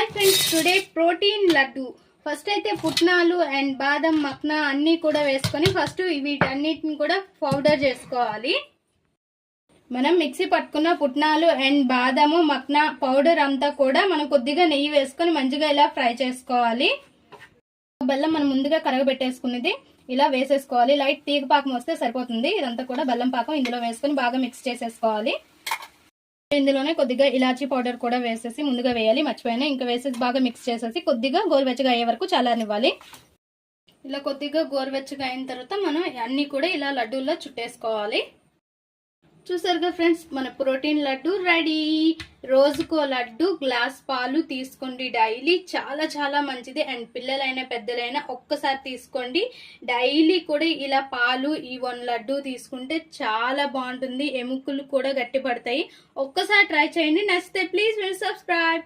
Hi friends, today protein laddu. First అయితే పుట్నాలు and బాదం మక్నా అన్నీ కూడా వేసుకొని ఫస్ట్ వీటన్నిటిని కూడా పౌడర్ చేసుకోవాలి. మనం మిక్సీ పట్టుకున్న పుట్నాలు అండ్ బాదము మక్నా పౌడర్ అంతా కూడా మనం కొద్దిగా నెయ్యి వేసుకొని మంచిగా ఇలా ఫ్రై చేసుకోవాలి. బెల్లం మనం ముందుగా కరగబెట్టేసుకునేది ఇలా వేసేసుకోవాలి. లైట్ తీగ పాకం వస్తే సరిపోతుంది. ఇదంతా కూడా బెల్లం పాకం ఇందులో వేసుకొని బాగా మిక్స్ చేసేసుకోవాలి. ఇందులోనే కొద్దిగా ఇలాచీ పౌడర్ కూడా వేసేసి ముందుగా వేయాలి, మర్చిపోయాను. ఇంకా వేసేసి బాగా మిక్స్ చేసేసి కొద్దిగా గోరువెచ్చగా అయ్యే వరకు చల్లారనివ్వాలి. ఇలా కొద్దిగా గోరువెచ్చగా అయిన తర్వాత మనం అన్ని కూడా ఇలా లడ్డూల్లో చుట్టేసుకోవాలి. చూసారుగా ఫ్రెండ్స్, మన ప్రోటీన్ లడ్డు రెడీ. రోజుకో లడ్డు, గ్లాస్ పాలు తీసుకోండి డైలీ. చాలా చాలా మంచిది. అండ్ పిల్లలైనా పెద్దలైనా ఒక్కసారి తీసుకోండి. డైలీ కూడా ఇలా పాలు ఈ 1 లడ్డు తీసుకుంటే చాలా బాగుంటుంది. ఎముకలు కూడా గట్టిపడతాయి. ఒక్కసారి ట్రై చేయండి. నచ్చితే ప్లీజ్ సబ్స్క్రైబ్.